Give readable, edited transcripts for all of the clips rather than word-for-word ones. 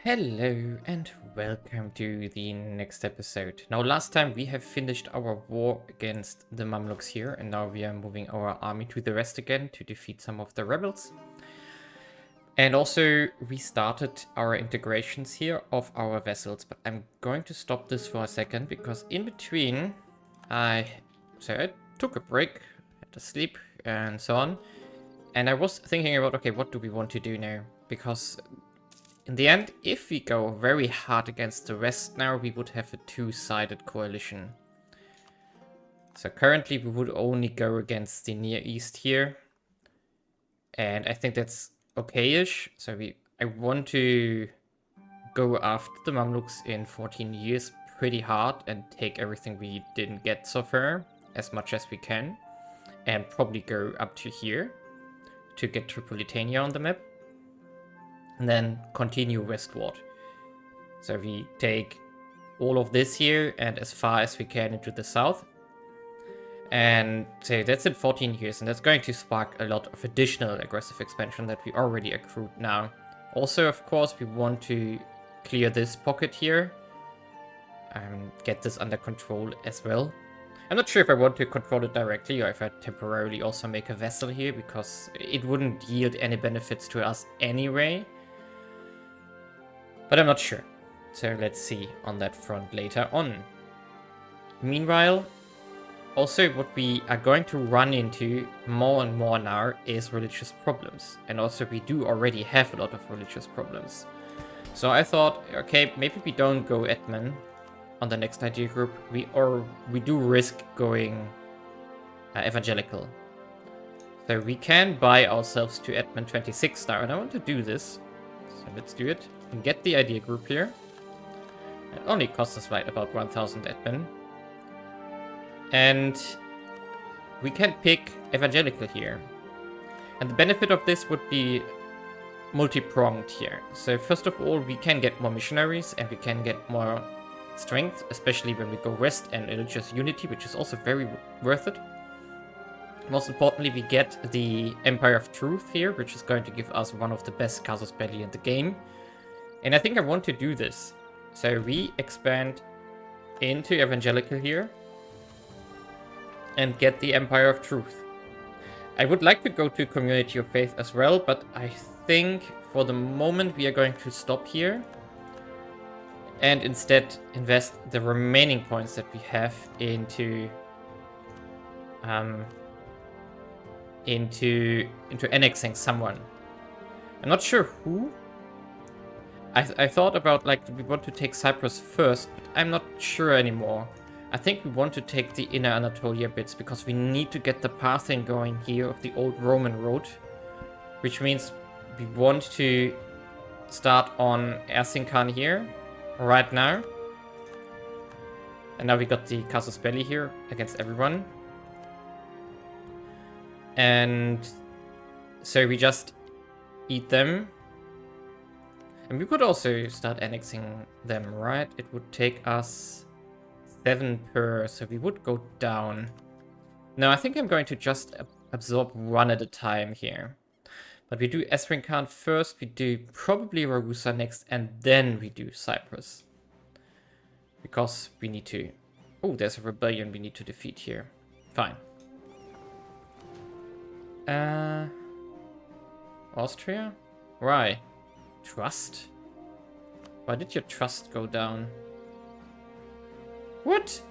Hello and welcome to the next episode. Now last time we have finished our war against the Mamluks here, and now we are moving our army to the west again to defeat some of the rebels. And also we started our integrations here of our vessels, but I'm going to stop this for a second because in between I took a break, had to sleep and so on. And I was thinking about, okay, what do we want to do now? Because in the end, if we go very hard against the West now, we would have a two-sided coalition. So currently we would only go against the Near East here. And I think that's okay-ish. So I want to go after the Mamluks in 14 years pretty hard and take everything we didn't get so far, as much as we can. And probably go up to here to get Tripolitania on the map. And then continue westward. So we take all of this here and as far as we can into the south. And so that's in 14 years, and that's going to spark a lot of additional aggressive expansion that we already accrued now. Also, of course, we want to clear this pocket here and get this under control as well. I'm not sure if I want to control it directly or if I temporarily also make a vessel here, because it wouldn't yield any benefits to us anyway. But I'm not sure. So let's see on that front later on. Meanwhile, also what we are going to run into more and more now is religious problems. And also we do already have a lot of religious problems. So I thought, okay, maybe we don't go admin on the next idea group. We do risk going evangelical. So we can buy ourselves to admin 26 now, and I want to do this. So let's do it. And get the idea group here. It only costs us right about 1000 admin. And we can pick evangelical here. And the benefit of this would be multi-pronged here. So first of all, we can get more missionaries and we can get more strength, especially when we go west, and religious unity, which is also very worth it. Most importantly, we get the Empire of Truth here, which is going to give us one of the best casus belli in the game. And I think I want to do this. So we expand into evangelical here and get the Empire of Truth. I would like to go to Community of Faith as well, but I think for the moment we are going to stop here and instead invest the remaining points that we have into annexing someone. I'm not sure who. I thought about, like, we want to take Cyprus first, but I'm not sure anymore. I think we want to take the inner Anatolia bits because we need to get the pathing going here of the old Roman road, which means we want to start on Erzincan here right now. And now we got the casus belli here against everyone. And so we just eat them. And we could also start annexing them, right? It would take us 7 per, so we would go down. No, I think I'm going to just absorb one at a time here. But we do Erzincan first, we do probably Ragusa next, and then we do Cyprus. Because we need to... Oh, there's a rebellion we need to defeat here. Fine. Austria? Why? Trust? Why did your trust go down? What?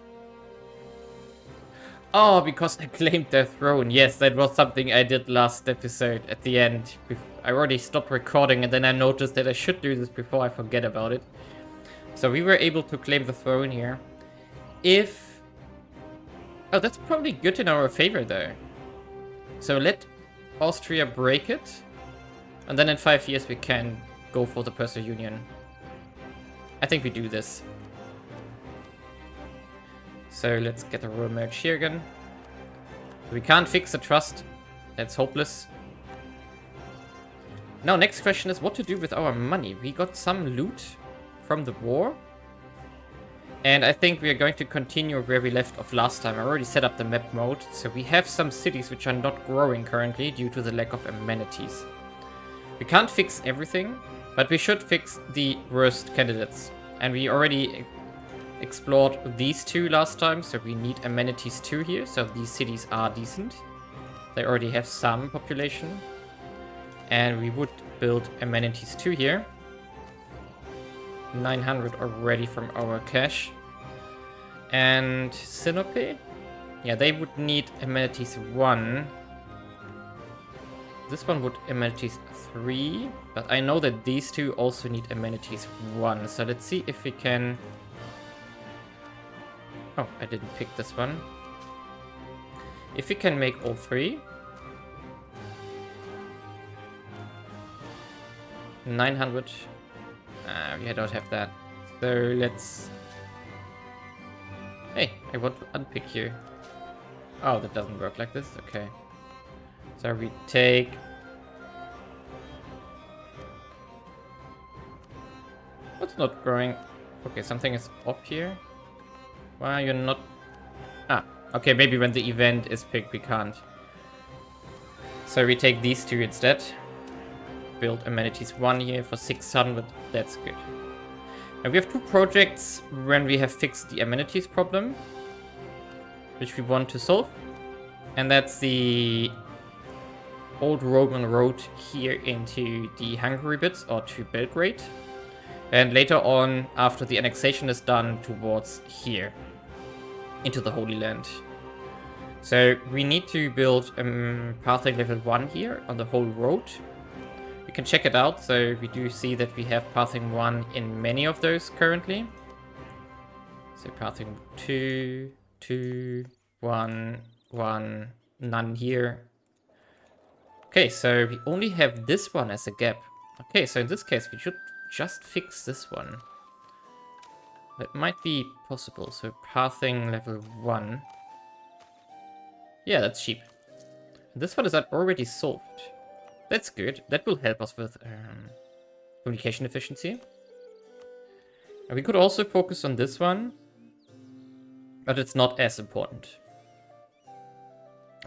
Oh, because I claimed their throne. Yes, that was something I did last episode at the end. I already stopped recording and then I noticed that I should do this before I forget about it. So we were able to claim the throne here. If... Oh, that's probably good in our favor though. So let Austria break it. And then in 5 years we can go for the Perso Union. I think we do this. So let's get a royal merge here again. We can't fix the trust. That's hopeless. Now, next question is what to do with our money. We got some loot from the war. And I think we are going to continue where we left off last time. I already set up the map mode. So we have some cities which are not growing currently due to the lack of amenities. We can't fix everything. But we should fix the worst candidates. And we already explored these two last time, so we need amenities 2 here. So these cities are decent. They already have some population. And we would build amenities 2 here. 900 already from our cash. And Sinope? Yeah, they would need amenities 1. This one would amenities 3. But I know that these two also need amenities 1. So let's see if we can... Oh, I didn't pick this one. If we can make all 3. 900. We don't have that. So let's... Hey, I want to unpick you. Oh, that doesn't work like this? Okay. So we take... What's not growing? Okay, something is off here. Why are you not... Ah, okay, maybe when the event is picked we can't. So we take these two instead. Build amenities 1 here for 600, that's good. And we have 2 projects when we have fixed the amenities problem, which we want to solve. And that's the old Roman road here into the Hungary bits, or to Belgrade. And later on, after the annexation is done, towards here, into the Holy Land. So we need to build pathing level 1 here on the whole road. We can check it out, so we do see that we have pathing 1 in many of those currently. So pathing 2, 2, 1, 1, none here. Okay, so we only have this one as a gap. Okay, so in this case we should just fix this one. That might be possible. So pathing level 1. Yeah, that's cheap. This one is already solved. That's good. That will help us with communication efficiency. And we could also focus on this one, but it's not as important.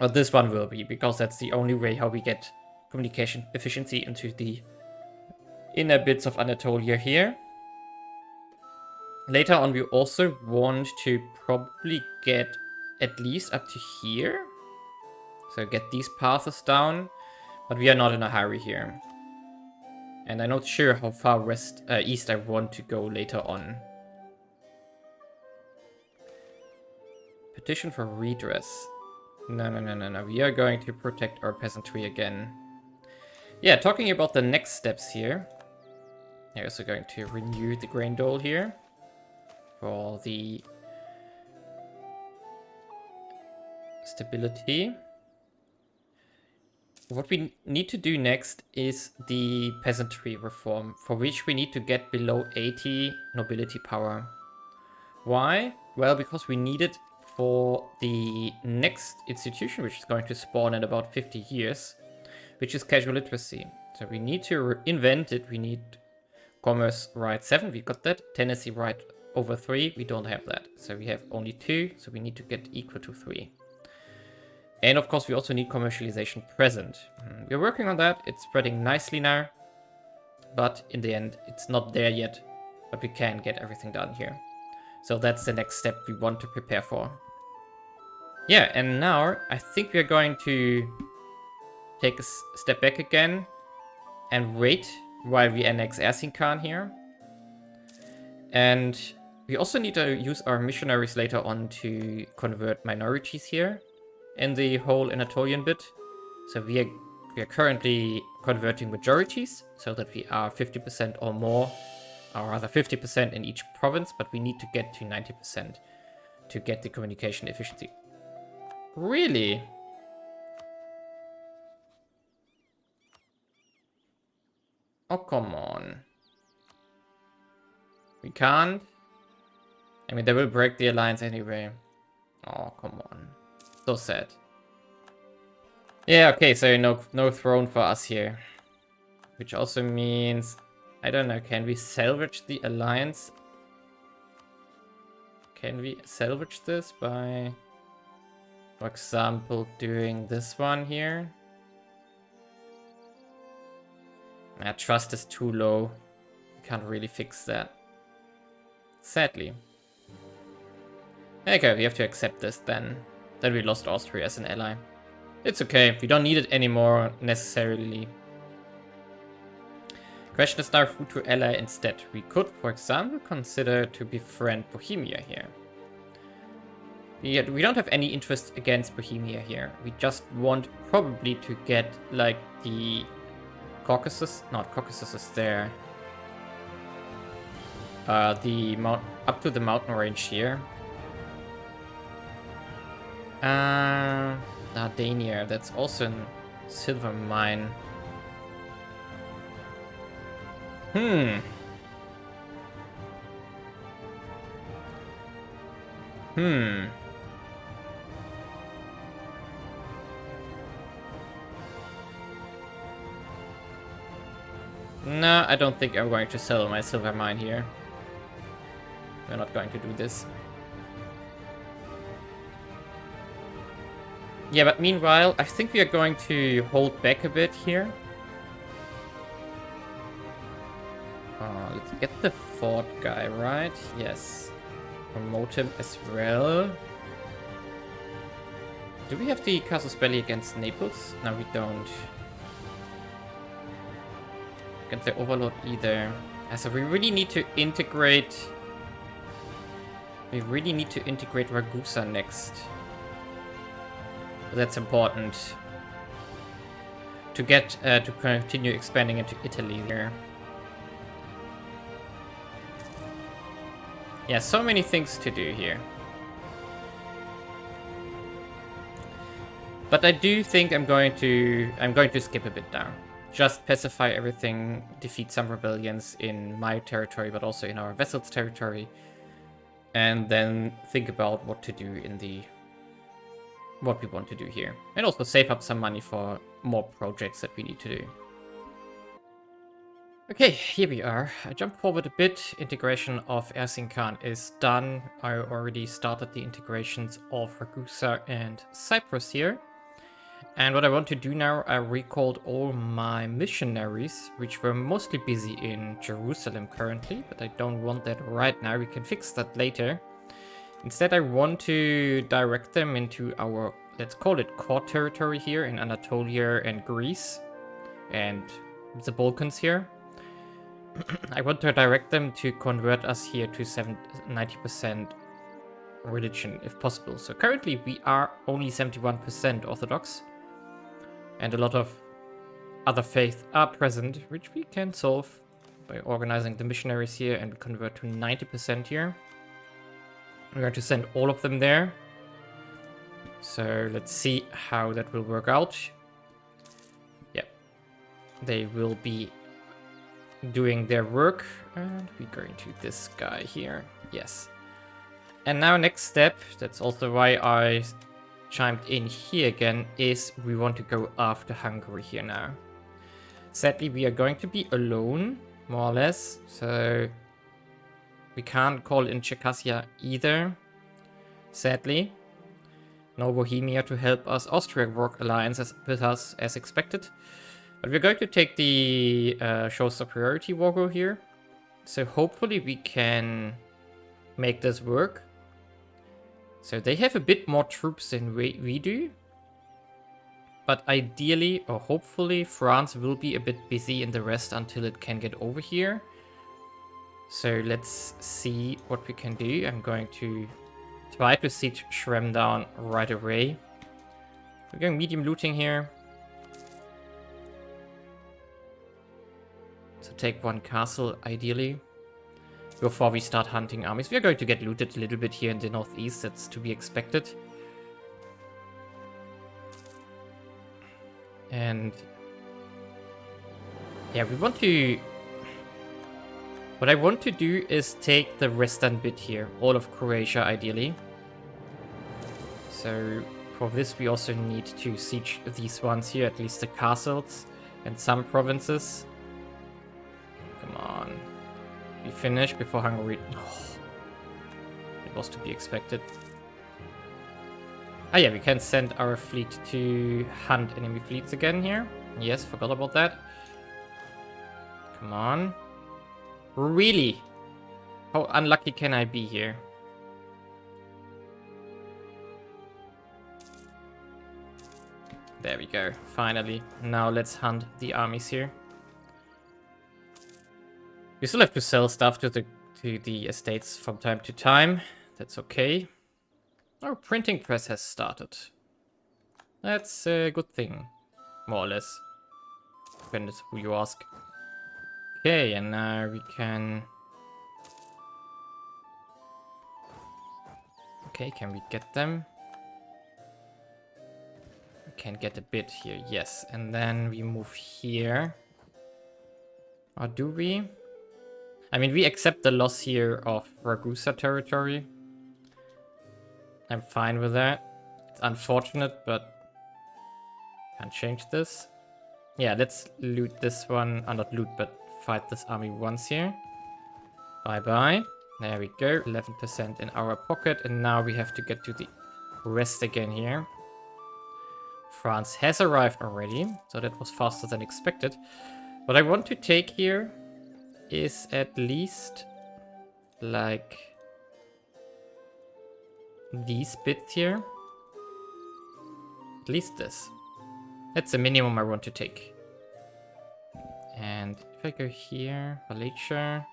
Or this one will be, because that's the only way how we get communication efficiency into the inner bits of Anatolia here. Later on, we also want to probably get at least up to here. So get these paths down. But we are not in a hurry here. And I'm not sure how far east I want to go later on. Petition for redress. No. We are going to protect our peasantry again. Yeah, talking about the next steps here. I'm also going to renew the grain dole here. For the stability. What we need to do next is the peasantry reform, for which we need to get below 80 nobility power. Why? Well, because we need it for the next institution, which is going to spawn in about 50 years, which is casual literacy. So we need to invent it. We need commerce right 7, we got that. Tenancy right over 3, we don't have that. So we have only 2, so we need to get equal to 3. And of course, we also need commercialization present. We're working on that. It's spreading nicely now. But in the end, it's not there yet. But we can get everything done here. So that's the next step we want to prepare for. Yeah, and now I think we're going to take a step back again and wait while we annex Erzincan here. And we also need to use our missionaries later on to convert minorities here in the whole Anatolian bit. So we are currently converting majorities so that we are 50% or more, or rather 50% in each province, but we need to get to 90% to get the communication efficiency. Really? Oh, come on. We can't? I mean, they will break the alliance anyway. Oh, come on. So sad. Yeah, okay, so no throne for us here. Which also means, I don't know, can we salvage the alliance? Can we salvage this by, for example, doing this one here? Trust is too low. Can't really fix that. Sadly. Okay, we have to accept this then. That we lost Austria as an ally. It's okay, we don't need it anymore necessarily. Question is now who to ally instead. We could, for example, consider to befriend Bohemia here. We don't have any interest against Bohemia here. We just want probably to get like the Caucasus. Not Caucasus is there. The up to the mountain range here. Dania, that's also a silver mine. Hmm. No, I don't think I'm going to sell my silver mine here. We're not going to do this. Yeah, but meanwhile, I think we are going to hold back a bit here. Let's get the fort guy, right? Yes. Promote him as well. Do we have the casus belli against Naples? No, we don't. Against the Overlord either. So we really need to integrate... We really need to integrate Ragusa next. That's important. To get, to continue expanding into Italy here. Yeah, so many things to do here. But I do think I'm going to skip a bit now. Just pacify everything, defeat some rebellions in my territory, but also in our vessel's territory. And then think about what to do in the... what we want to do here. And also save up some money for more projects that we need to do. Okay, here we are. I jump forward a bit. Integration of Erzincan is done. I already started the integrations of Ragusa and Cyprus here. And what I want to do now, I recalled all my missionaries, which were mostly busy in Jerusalem currently, but I don't want that right now. We can fix that later. Instead, I want to direct them into our, let's call it core territory here in Anatolia and Greece and the Balkans here. I want to direct them to convert us here to 90% religion, if possible. So currently we are only 71% Orthodox. And a lot of other faiths are present, which we can solve by organizing the missionaries here and convert to 90% here. We're going to send all of them there. So let's see how that will work out. Yep. They will be doing their work, and we're going to this guy here. Yes. And now next step, that's also why I chimed in here again, is we want to go after Hungary here now. Sadly, we are going to be alone, more or less, so we can't call in Czechoslovakia either, sadly. No Bohemia to help us. Austria work alliance with us as expected. But we're going to take the show superiority wargo here. So hopefully we can make this work. So they have a bit more troops than we do. But ideally, or hopefully, France will be a bit busy in the rest until it can get over here. So let's see what we can do. I'm going to try to siege Shrem down right away. We're going medium looting here. So take one castle, ideally, before we start hunting armies. We are going to get looted a little bit here in the northeast. That's to be expected. And yeah, we want to... What I want to do is take the western bit here, all of Croatia, ideally. So for this, we also need to siege these ones here, at least the castles and some provinces. Come on. We finish before Hungary... Oh, it was to be expected. Ah yeah, we can send our fleet to hunt enemy fleets again here. Yes, forgot about that. Come on. Really? How unlucky can I be here? There we go. Finally. Now let's hunt the armies here. We still have to sell stuff to the estates from time to time. That's okay. Our printing press has started. That's a good thing. More or less. Depends who you ask. Okay, and now we can... Okay, can we get them? We can get a bit here, yes. And then we move here. Or do we? I mean, we accept the loss here of Ragusa territory. I'm fine with that. It's unfortunate, but can't change this. Yeah, let's loot this one. Not loot, but fight this army once here. Bye-bye. There we go. 11% in our pocket. And now we have to get to the rest again here. France has arrived already. So that was faster than expected. What I want to take here is at least like these bits here. At least this. That's the minimum I want to take. And if I go here, Valencia,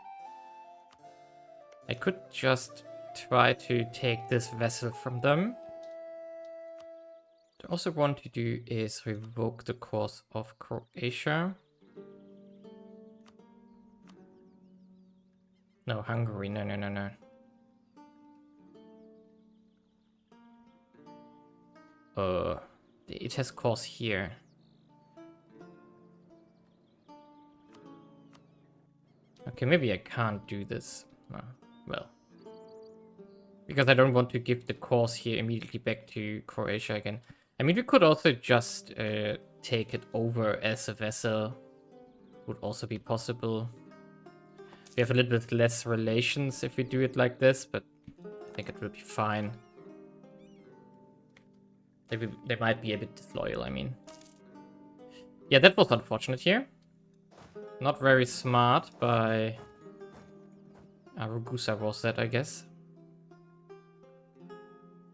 I could just try to take this vessel from them. What I also want to do is revoke the course of Croatia. No, Hungary. No, no, no, no. It has course here. Okay, maybe I can't do this. Well. Because I don't want to give the course here immediately back to Croatia again. I mean, we could also just take it over as a vessel. Would also be possible. We have a little bit less relations if we do it like this, but I think it will be fine. They might be a bit disloyal, I mean. Yeah, that was unfortunate here. Not very smart by... Ragusa was that, I guess.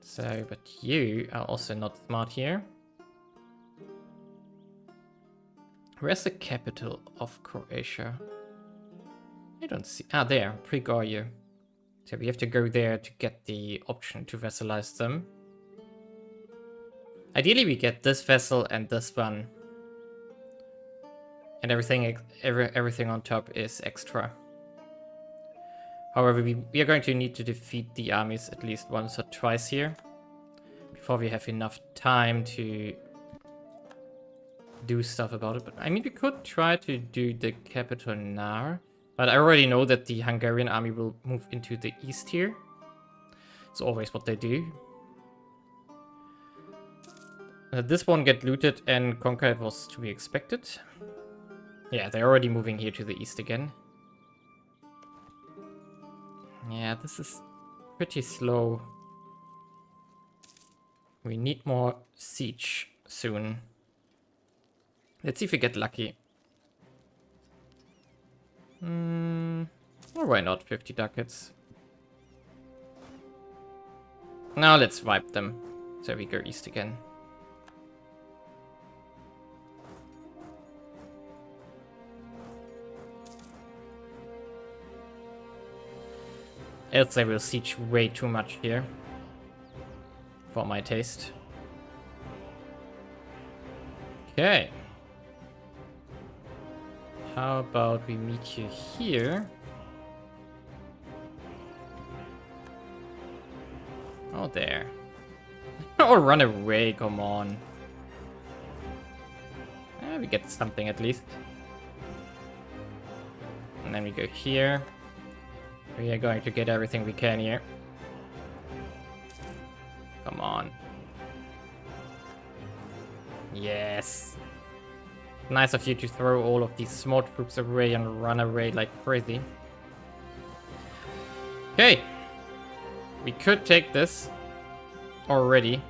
So, but you are also not smart here. Where's the capital of Croatia? I don't see... Ah, there, Prigorje. So we have to go there to get the option to vassalize them. Ideally, we get this vessel and this one. And everything on top is extra. However, we are going to need to defeat the armies at least once or twice here. Before we have enough time to do stuff about it. But I mean, we could try to do the capital now. But I already know that the Hungarian army will move into the east here. It's always what they do. This won't get looted and conquered, was to be expected. Yeah, they're already moving here to the east again. Yeah, this is pretty slow. We need more siege soon. Let's see if we get lucky. Or why not? 50 ducats. Now let's wipe them. So we go east again. Else they will siege way too much here. For my taste. Okay. How about we meet you here? Oh, there. Oh, run away, come on. We get something at least. And then we go here. We are going to get everything we can here. Come on. Yes. Nice of you to throw all of these small troops away and run away like crazy. Okay. We could take this already.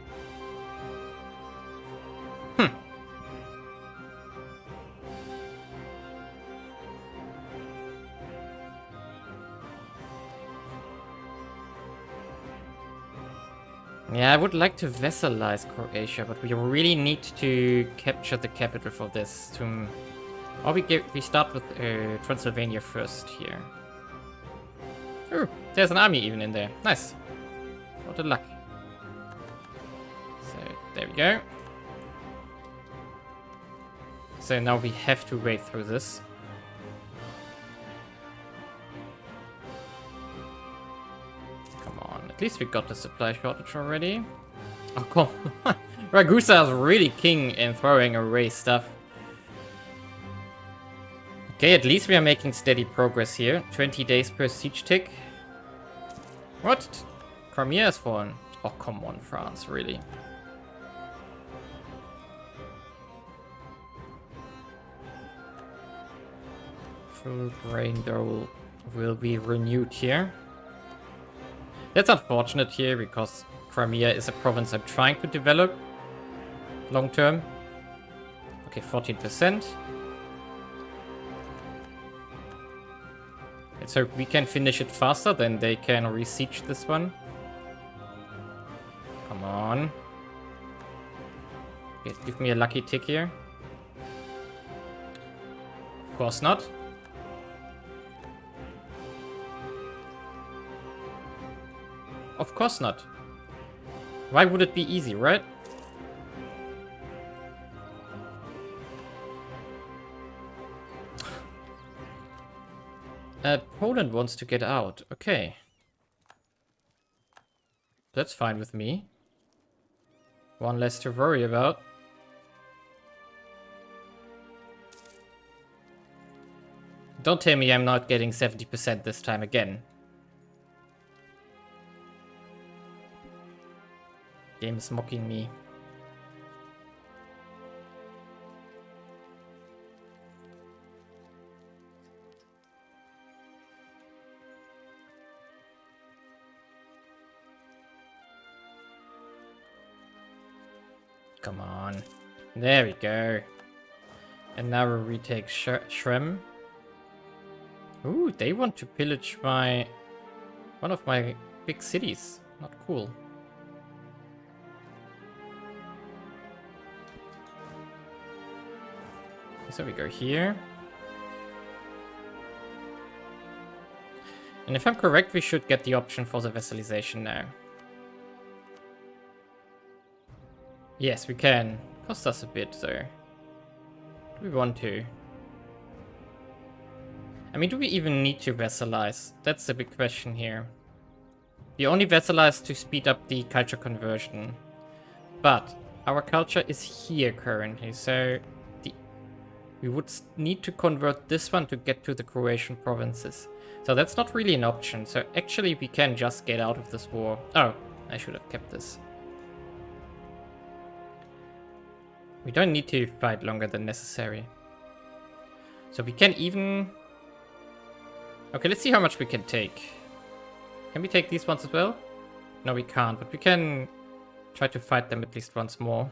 Yeah, I would like to vassalize Croatia, but we really need to capture the capital for this. Or we start with Transylvania first here. Oh, there's an army even in there. Nice. What a luck. So, there we go. So now we have to wade through this. Come on, at least we got the supply shortage already. Oh, come on. Ragusa is really king in throwing away stuff. Okay, at least we are making steady progress here. 20 days per siege tick. What? Crimea has fallen. Oh, come on, France, really. Full grain dole will be renewed here. That's unfortunate here because Crimea is a province I'm trying to develop long term. Okay, 14%. Let's hope we can finish it faster than they can re-siege this one. Come on. Okay, give me a lucky tick here. Of course not. Of course not. Why would it be easy, right? Poland wants to get out. Okay. That's fine with me. One less to worry about. Don't tell me I'm not getting 70% this time again. Game is mocking me. Come on. There we go. And now we retake Shrem. Ooh, they want to pillage one of my big cities. Not cool. So we go here. And if I'm correct, we should get the option for the vassalization now. Yes, we can. Cost us a bit, though. Do we want to? I mean, do we even need to vassalize? That's the big question here. We only vassalize to speed up the culture conversion. But our culture is here currently, so we would need to convert this one to get to the Croatian provinces. So that's not really an option. So actually we can just get out of this war. Oh, I should have kept this. We don't need to fight longer than necessary. So we can even... Okay, let's see how much we can take. Can we take these ones as well? No, we can't, but we can try to fight them at least once more.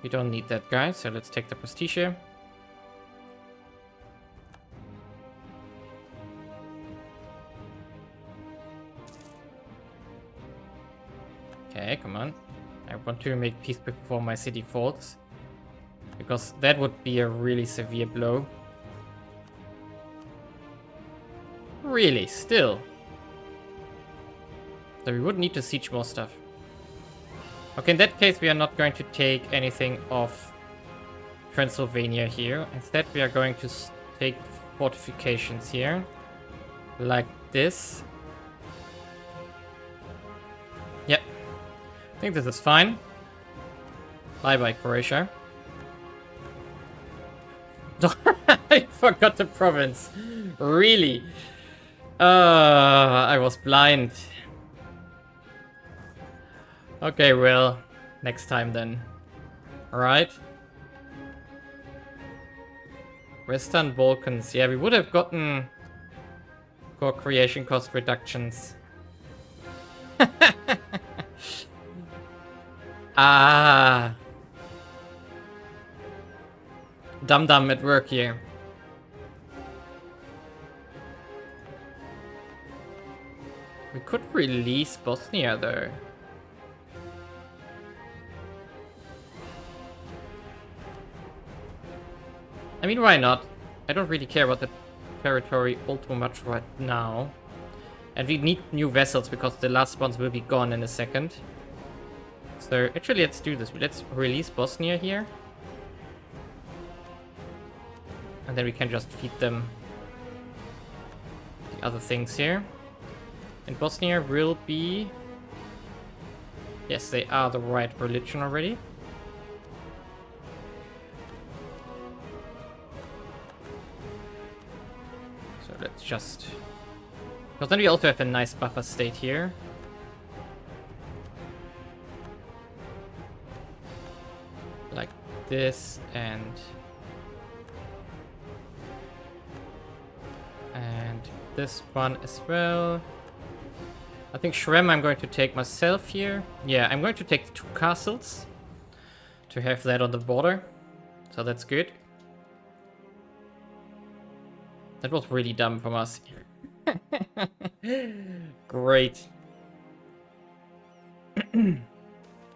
We don't need that guy, so let's take the prestige here. Okay, come on. I want to make peace before my city falls. Because that would be a really severe blow. Really, still. So we would need to siege more stuff. Okay, in that case we are not going to take anything off Transylvania here. Instead we are going to take fortifications here. Like this. Yep. I think this is fine. Bye-bye, Croatia. I forgot the province. Really? I was blind. Okay, well, next time then. Alright. Western Balkans. Yeah, we would have gotten core creation cost reductions. Ah. Dum-dum at work here. We could release Bosnia though. I mean, why not? I don't really care about the territory all too much right now. And we need new vessels because the last ones will be gone in a second. So actually, let's do this. Let's release Bosnia here. And then we can just feed them the other things here. And Bosnia will be... Yes, they are the right religion already. So let's just... Because then we also have a nice buffer state here. Like this and this one as well. I think Shrem I'm going to take myself here. Yeah, I'm going to take the 2 castles to have that on the border. So that's good. That was really dumb from us. Great.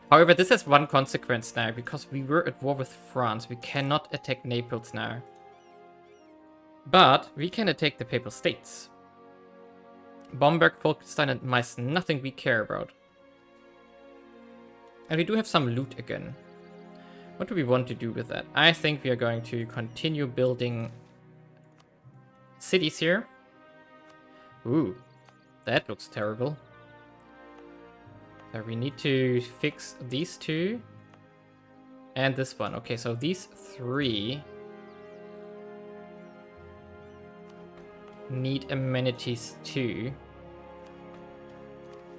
However, this has one consequence now, because we were at war with France. We cannot attack Naples now. But we can attack the Papal States. Bamberg, Falkenstein and Meissen, nothing we care about. And we do have some loot again. What do we want to do with that? I think we are going to continue building cities here. Ooh, that looks terrible. So we need to fix these 2. And this one. Okay, so these 3 need amenities too.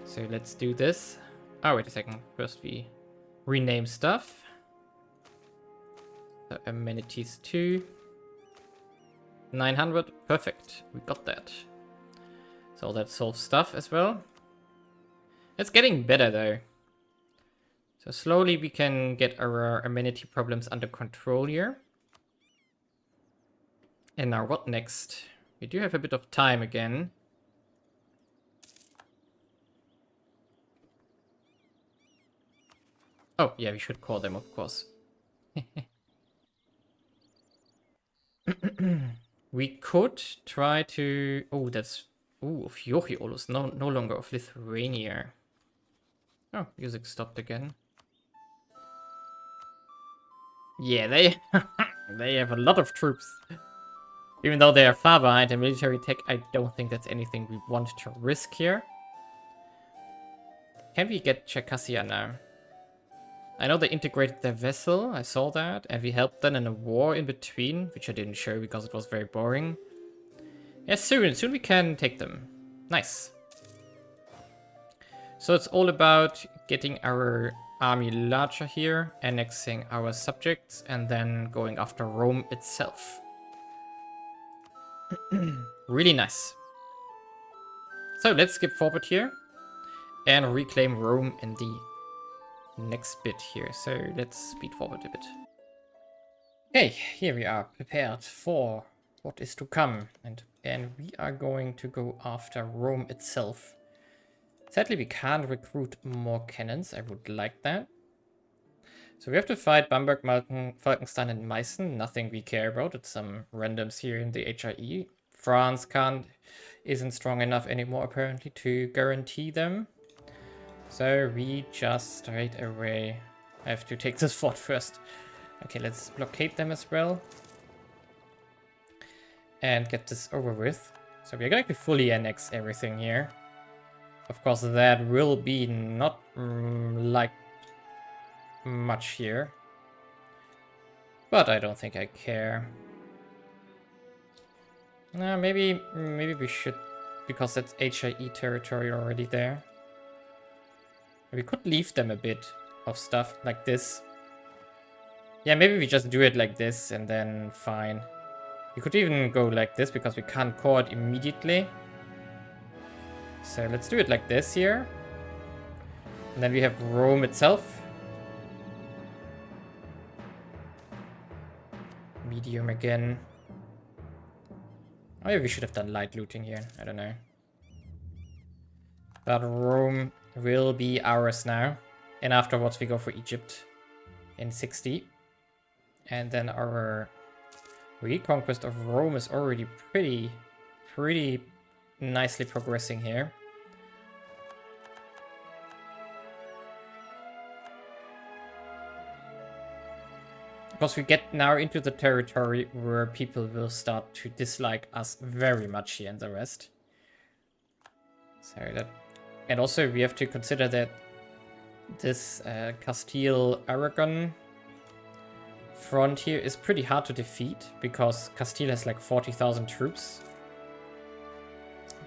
So let's do this. Oh, wait a second. First we rename stuff. So amenities 2. 900. Perfect. We got that. So that solves stuff as well. It's getting better though. So slowly we can get our amenity problems under control here. And now what next? We do have a bit of time again. Oh, yeah, we should call them, of course. We could try to... Oh, that's... Ooh, of Yochiolus, no longer of Lithuania. Oh, music stopped again. Yeah, they... they have a lot of troops. Even though they are far behind in military tech, I don't think that's anything we want to risk here. Can we get Czechoslovakia now? I know they integrated their vessel, I saw that, and we helped them in a war in between, which I didn't show because it was very boring. Yeah, soon we can take them. Nice. So it's all about getting our army larger here, annexing our subjects, and then going after Rome itself. Really nice. So let's skip forward here and reclaim Rome in the next bit here. So let's speed forward a bit. Okay, here we are, prepared for what is to come. And we are going to go after Rome itself. Sadly, we can't recruit more cannons. I would like that. So we have to fight Bamberg, Falkenstein and Meissen. Nothing we care about. It's some randoms here in the HIE. France isn't strong enough anymore apparently to guarantee them. So we just straight away have to take this fort first. Okay, let's blockade them as well. And get this over with. So we're going to fully annex everything here. Of course, that will be not like much here. But I don't think I care. Maybe we should, because that's HIE territory already there. We could leave them a bit of stuff like this. Yeah, maybe we just do it like this and then fine. We could even go like this because we can't core it immediately. So let's do it like this here. And then we have Rome itself. Medium again. Oh yeah, we should have done light looting here. I don't know. But Rome will be ours now. And afterwards we go for Egypt in 60. And then our reconquest of Rome is already pretty nicely progressing here. Because we get now into the territory where people will start to dislike us very much here in the West. So that, and also we have to consider that this Castile-Aragon front here is pretty hard to defeat because Castile has like 40,000 troops.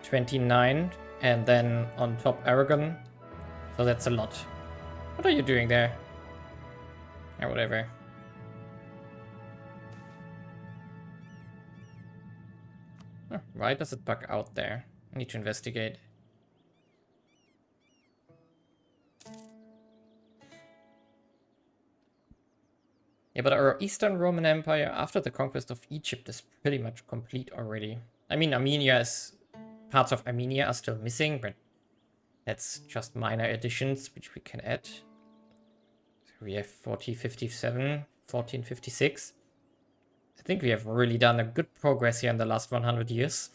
29, and then on top Aragon. So that's a lot. What are you doing there? Or whatever. Oh, why does it bug out there? I need to investigate. Yeah, but our Eastern Roman Empire after the conquest of Egypt is pretty much complete already. I mean, parts of Armenia are still missing, but that's just minor additions which we can add. So we have 1457, 1456. I think we have really done a good progress here in the last 100 years.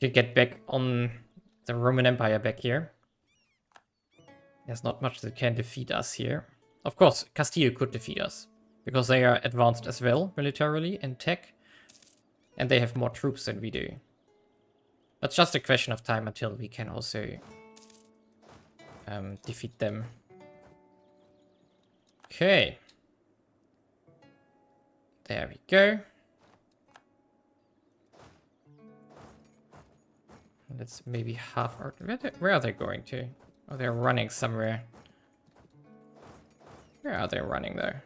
To get back on the Roman Empire back here. There's not much that can defeat us here. Of course, Castile could defeat us, because they are advanced as well, militarily and tech. And they have more troops than we do. It's just a question of time until we can also defeat them. Okay. There we go. Let's maybe half our... Where are they going to? Oh, they're running somewhere. Where are they running there?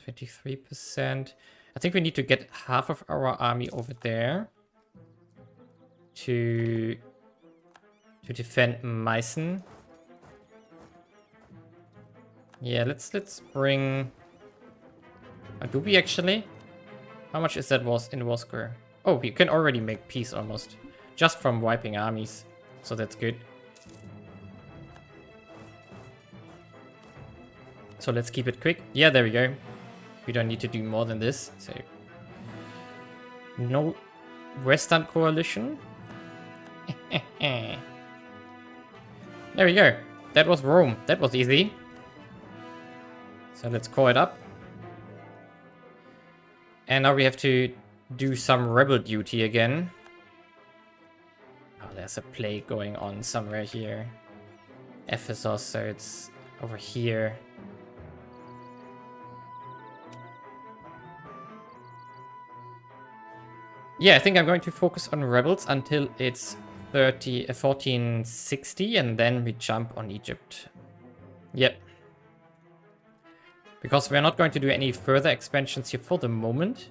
23%. I think we need to get half of our army over there to defend Meissen. Yeah, let's bring... do we actually? How much is that in war square? Oh, we can already make peace almost. Just from wiping armies. So that's good. So let's keep it quick. Yeah, there we go. We don't need to do more than this. So no Western coalition. There we go. That was Rome. That was easy. So let's call it up. And now we have to do some rebel duty again. Oh, there's a plague going on somewhere here. Ephesus, so it's over here. Yeah, I think I'm going to focus on rebels until it's 1460, and then we jump on Egypt. Yep. Because we're not going to do any further expansions here for the moment.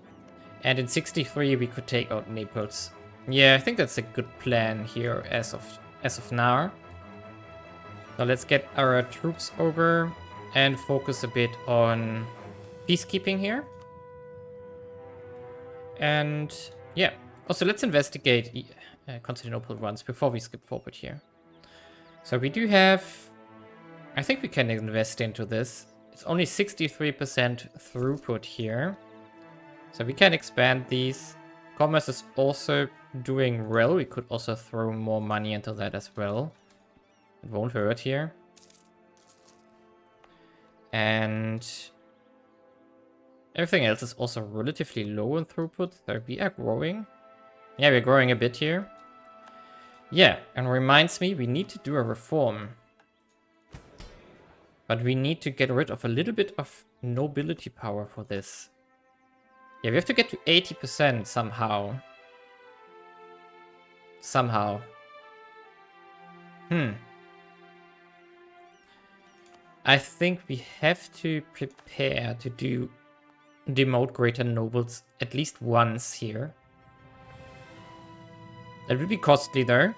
And in 63 we could take out Naples. Yeah, I think that's a good plan here as of now. So let's get our troops over and focus a bit on peacekeeping here. And yeah, also let's investigate Constantinople once before we skip forward here. So we do have... I think we can invest into this. It's only 63% throughput here. So we can expand these. Commerce is also doing well. We could also throw more money into that as well. It won't hurt here. And everything else is also relatively low in throughput. So we are growing. Yeah, we're growing a bit here. Yeah, and reminds me, we need to do a reform. But we need to get rid of a little bit of nobility power for this. Yeah, we have to get to 80% somehow. Somehow. I think we have to prepare to demote greater nobles at least once here. That will be costly though.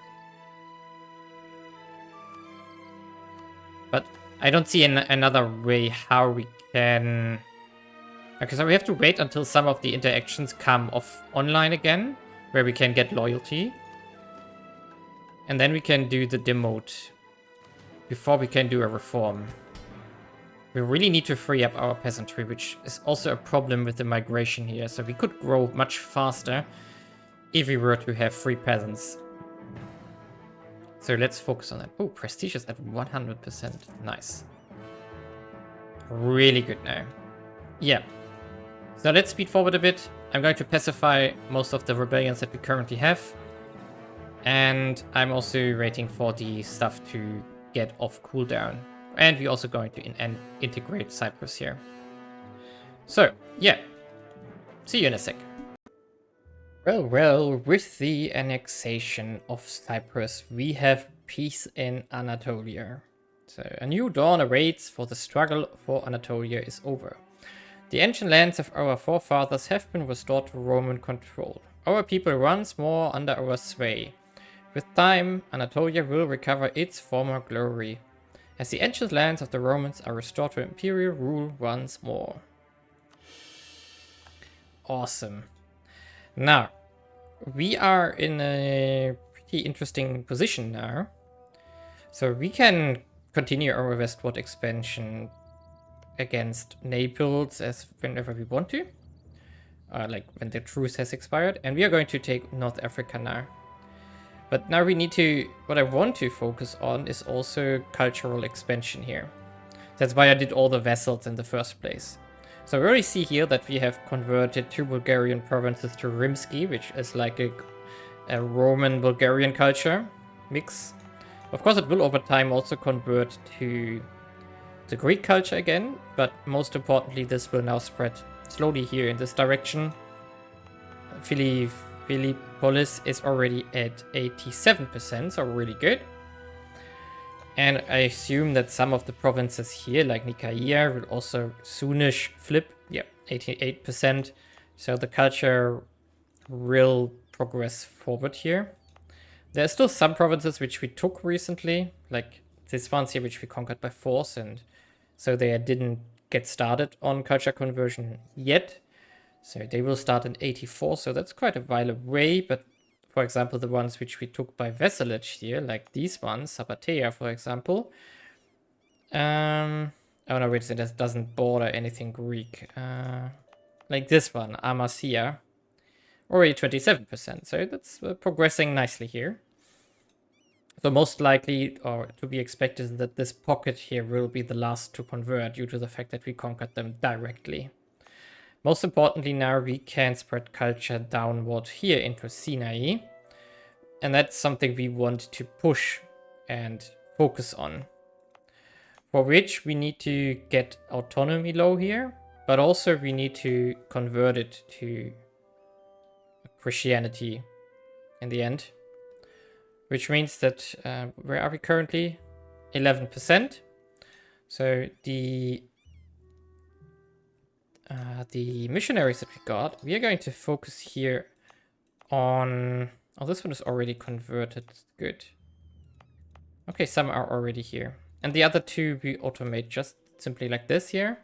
But I don't see another way how we can... Okay, so we have to wait until some of the interactions come off online again. where we can get loyalty. And then we can do the demote before we can do a reform. We really need to free up our peasantry, which is also a problem with the migration here. So we could grow much faster if we were to have free peasants. So let's focus on that. Oh, prestige is at 100%. Nice. Really good now. Yeah. So let's speed forward a bit. I'm going to pacify most of the rebellions that we currently have. And I'm also waiting for the stuff to get off cooldown. And we're also going to integrate Cyprus here. So, yeah. See you in a sec. Well, with the annexation of Cyprus, we have peace in Anatolia. So, a new dawn awaits, for the struggle for Anatolia is over. The ancient lands of our forefathers have been restored to Roman control. Our people once more under our sway. With time, Anatolia will recover its former glory, as the ancient lands of the Romans are restored to imperial rule once more. Awesome. Now, we are in a pretty interesting position now. So we can continue our westward expansion against Naples as whenever we want to. Like when the truce has expired. And we are going to take North Africa now. But now we need to, what I want to focus on is also cultural expansion here. That's why I did all the vassals in the first place. So we already see here that we have converted 2 Bulgarian provinces to Rimsky, which is like a Roman-Bulgarian culture mix. Of course, it will over time also convert to the Greek culture again, but most importantly, this will now spread slowly here in this direction. Philippolis is already at 87%, so really good. And I assume that some of the provinces here, like Nicaea, will also soonish flip. Yeah, 88%. So the culture will progress forward here. There are still some provinces which we took recently, like this ones here, which we conquered by force, and so they didn't get started on culture conversion yet. So they will start in 84, so that's quite a while away. But for example, the ones which we took by vassalage here, like these ones, Sabatea, for example. Oh no, wait, that doesn't border anything Greek. Like this one, Amasya, already 27%. So that's progressing nicely here. So most likely, or to be expected, is that this pocket here will be the last to convert due to the fact that we conquered them directly. Most importantly, now we can spread culture downward here into Sinai. And that's something we want to push and focus on. For which we need to get autonomy low here, but also we need to convert it to Christianity in the end. Which means that, where are we currently? 11%. So the missionaries that we got, we are going to focus here on... Oh, this one is already converted. Good. Okay, some are already here. And the other 2 we automate just simply like this here.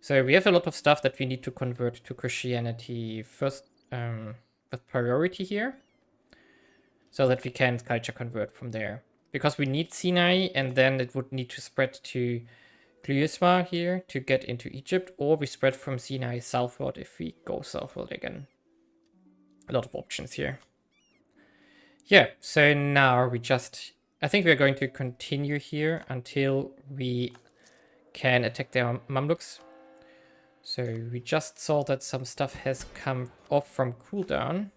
So we have a lot of stuff that we need to convert to Christianity first with priority here. So that we can culture convert from there. Because we need Sinai, and then it would need to spread to Cluesma here to get into Egypt, or we spread from Sinai southward if we go southward again. A lot of options here. Yeah, so now we just... I think we're going to continue here until we can attack their Mamluks. So we just saw that some stuff has come off from cooldown.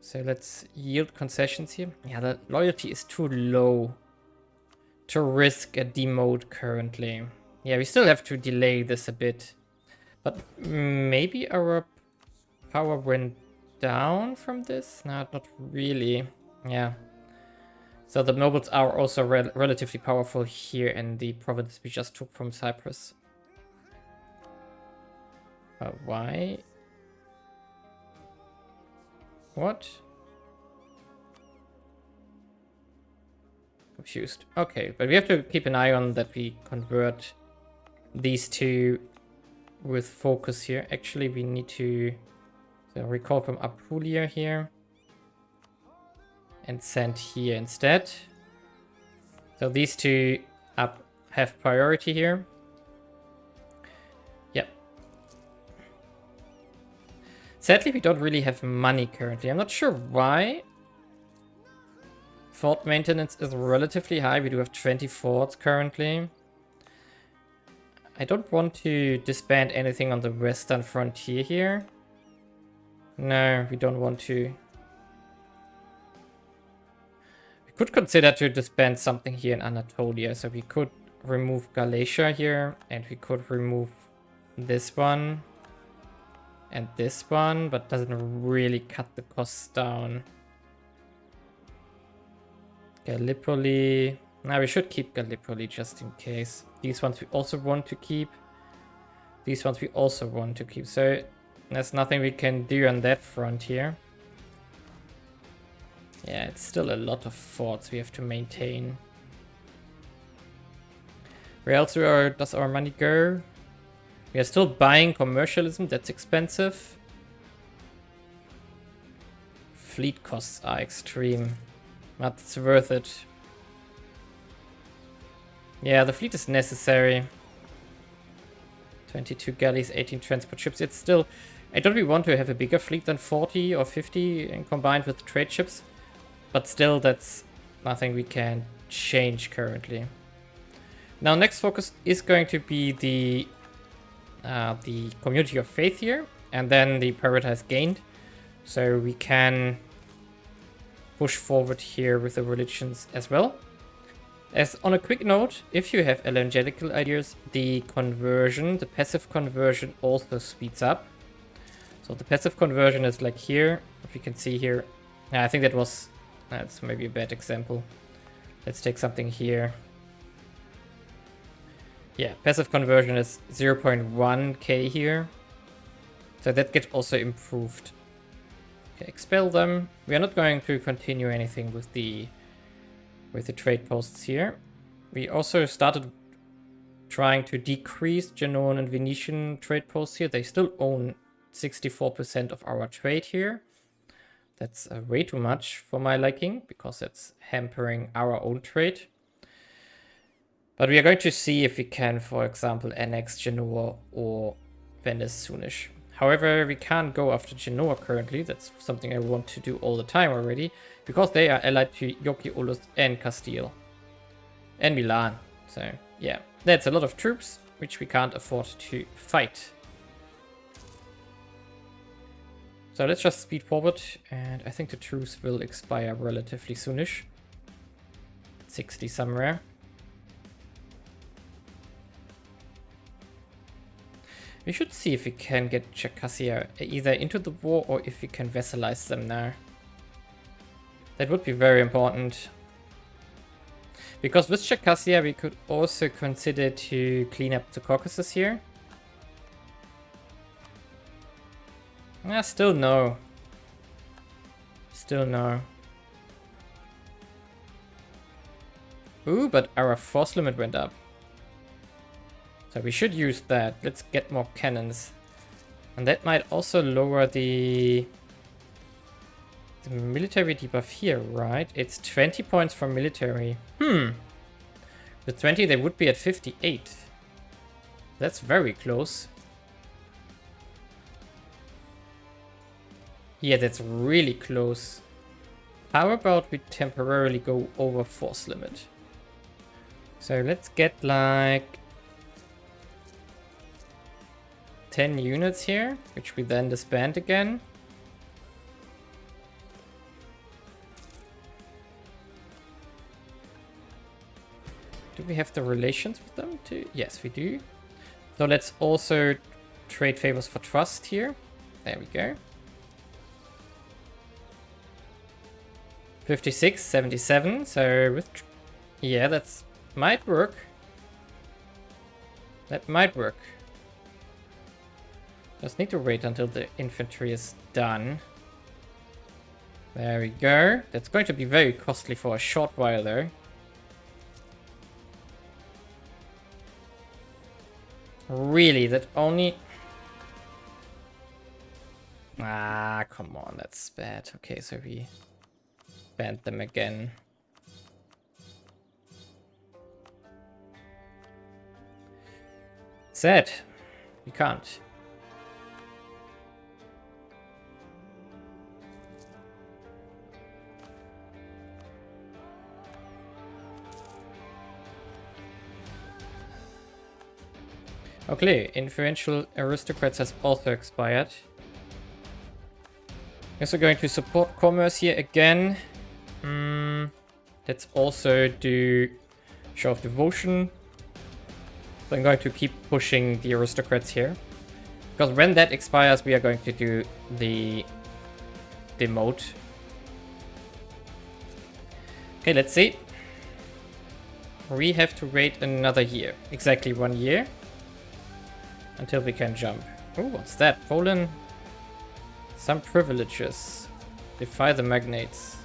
So let's yield concessions here. Yeah, the loyalty is too low to risk a demote currently. Yeah, we still have to delay this a bit. But maybe our power went down from this? No, not really. Yeah. So the nobles are also relatively powerful here in the province we just took from Cyprus. Why? What? Confused. Okay, but we have to keep an eye on that we convert these 2 with focus here. Actually, we need to So recall from Apulia here. And send here instead. So these two up have priority here. Yep. Sadly, we don't really have money currently. I'm not sure why. Fort maintenance is relatively high. We do have 20 forts currently. I don't want to disband anything on the western frontier here. No, we don't want to. We could consider to disband something here in Anatolia. So we could remove Galatia here. And we could remove this one. And this one. But doesn't really cut the costs down. Gallipoli. Now we should keep Gallipoli just in case. These ones we also want to keep. These ones we also want to keep. So there's nothing we can do on that front here. Yeah, it's still a lot of forts we have to maintain. Where else does our money go? We are still buying commercialism. That's expensive. Fleet costs are extreme. But it's worth it. Yeah, the fleet is necessary. 22 galleys, 18 transport ships. It's still... I don't really want to have a bigger fleet than 40 or 50 and combined with trade ships. But still, that's nothing we can change currently. Now, next focus is going to be the community of faith here. And then the prioritize gained. So we can push forward here with the religions as well. As on a quick note, if you have evangelical ideas, the conversion, the passive conversion also speeds up. So the passive conversion is like here, if you can see here. I think that's maybe a bad example. Let's take something here. Yeah, passive conversion is 0.1k here. So that gets also improved. Okay, expel them. We are not going to continue anything with the trade posts here. We also started trying to decrease Genoan and Venetian trade posts here. They still own 64% of our trade here. That's way too much for my liking, because that's hampering our own trade. But we are going to see if we can, for example, annex Genoa or Venice soonish. However, we can't go after Genoa currently. That's something I want to do all the time already, because they are allied to Yoki, Ulus, and Castile. And Milan. So, yeah. That's a lot of troops, which we can't afford to fight. So let's just speed forward, and I think the truce will expire relatively soonish. 60 somewhere. We should see if we can get Circassia either into the war or if we can vassalize them now. That would be very important. Because with Circassia we could also consider to clean up the Caucasus here. Still no. Still no. Ooh, but our force limit went up. So we should use that. Let's get more cannons. And that might also lower the military debuff here, right? It's 20 points for military. With 20 they would be at 58. That's very close. Yeah, that's really close. How about we temporarily go over force limit? So let's get like 10 units here, which we then disband again. Do we have the relations with them too? Yes, we do. So let's also trade favors for trust here. There we go. 56, 77. So with... yeah, that's... might work. That might work. Just need to wait until the infantry is done. There we go. That's going to be very costly for a short while though. Really, that only... Ah, come on, that's bad. Okay, so we banned them again. Sad. We can't. Okay, influential aristocrats has also expired. Guess we're going to support commerce here again. Let's also do show of devotion. So I'm going to keep pushing the aristocrats here. Because when that expires, we are going to do the demote. Okay, let's see. We have to wait another year. Exactly 1 year. Until we can jump. Oh, what's that? Poland. Some privileges. Defy the magnates.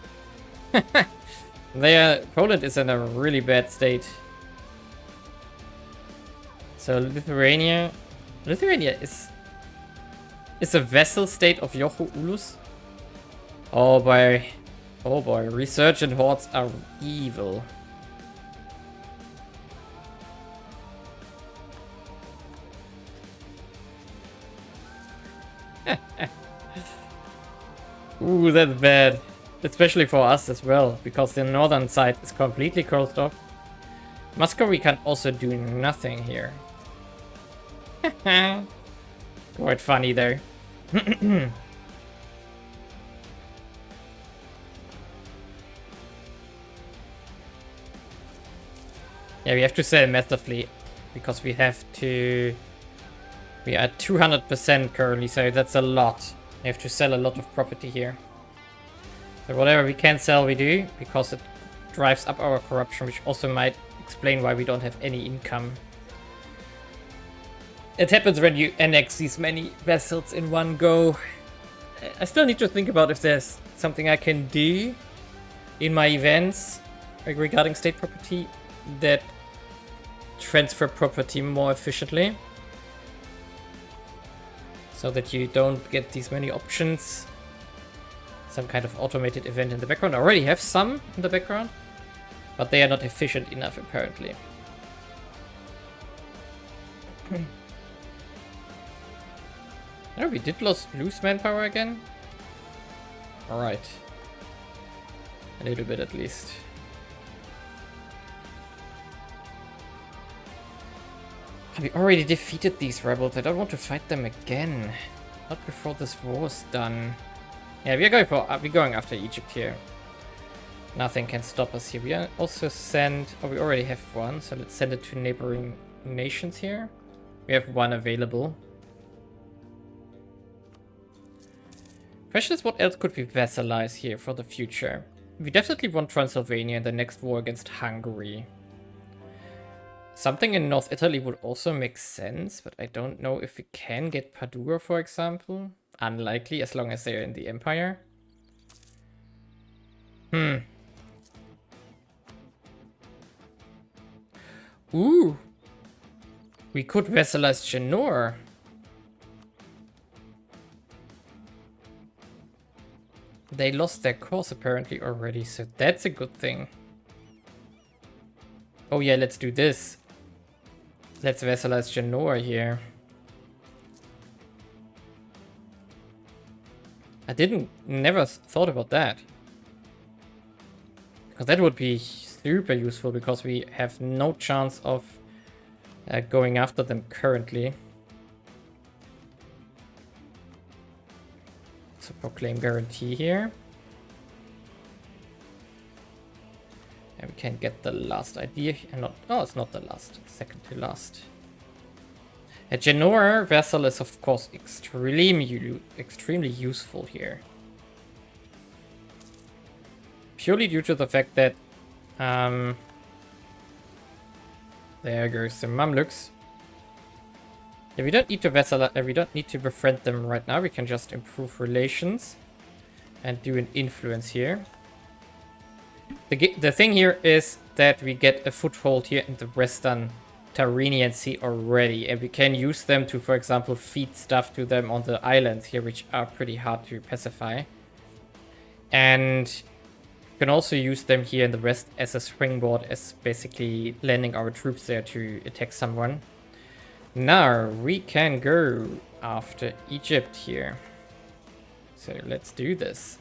Poland is in a really bad state. So Lithuania is a vassal state of Yocho Ulus. Oh boy. Oh boy. Resurgent hordes are evil. Ooh, that's bad. Especially for us as well, because the northern side is completely closed off. Muscovy can also do nothing here. Quite funny there. Yeah, we have to sell massively because we have to... We are at 200% currently, so that's a lot. We have to sell a lot of property here. So whatever we can sell, we do, because it drives up our corruption, which also might explain why we don't have any income. It happens when you annex these many vassals in one go. I still need to think about if there's something I can do in my events regarding state property that transfer property more efficiently. So that you don't get these many options. Some kind of automated event in the background. I already have some in the background, but they are not efficient enough apparently. Oh, we did lose manpower again? Alright. A little bit at least. We already defeated these rebels. I don't want to fight them again. Not before this war's done. Yeah, we're going after Egypt here. Nothing can stop us here. We also send... Oh, we already have one, so let's send it to neighboring nations here. We have one available. Question is, what else could we vassalize here for the future? We definitely want Transylvania in the next war against Hungary. Something in North Italy would also make sense, but I don't know if we can get Padua, for example. Unlikely, as long as they're in the Empire. Ooh. We could vassalize Genoa. They lost their course apparently already, so that's a good thing. Oh yeah, let's do this. Let's vassalize Genoa here. I never thought about that. Because that would be super useful, because we have no chance of going after them currently. So proclaim guarantee here. And we can get the last idea. Oh, it's not the last. Second to last. A Genoa vassal is, of course, extremely useful here. Purely due to the fact that... there goes the Mamluks. Yeah, we don't need to we don't need to befriend them right now. We can just improve relations and do an influence here. The thing here is that we get a foothold here in the western Tyrrhenian Sea already, and we can use them to, for example, feed stuff to them on the islands here, which are pretty hard to pacify. And we can also use them here in the west as a springboard, as basically landing our troops there to attack someone. Now we can go after Egypt here. So let's do this.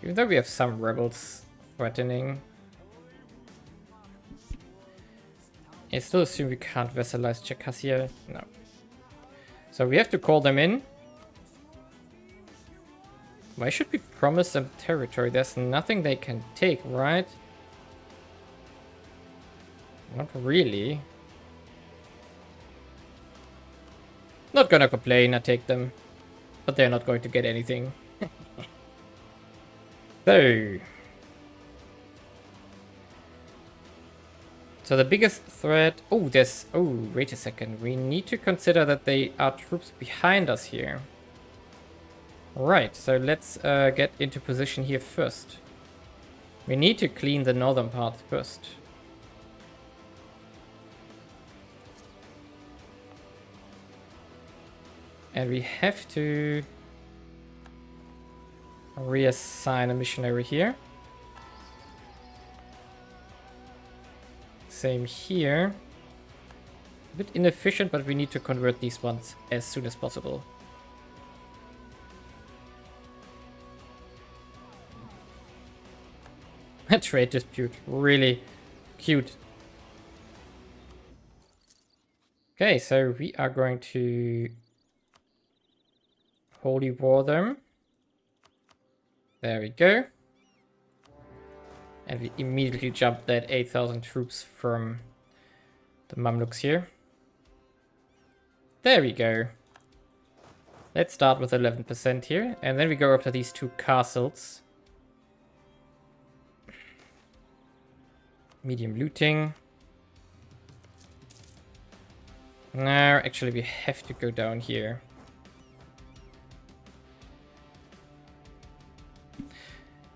Even though we have some rebels threatening, I still assume we can't vassalize Circassia. No. So we have to call them in. Why should we promise them territory? There's nothing they can take, right? Not really. Not gonna complain, I take them. But they're not going to get anything. So the biggest threat... Oh, there's... Oh, wait a second. We need to consider that they are troops behind us here. Right, so let's get into position here first. We need to clean the northern part first. And we have to reassign a missionary here. Same here. A bit inefficient, but we need to convert these ones as soon as possible. A trade dispute. Really cute. Okay, so we are going to holy war them. There we go. And we immediately jumped that 8,000 troops from the Mamluks here. There we go. Let's start with 11% here. And then we go after these two castles. Medium looting. No, actually we have to go down here.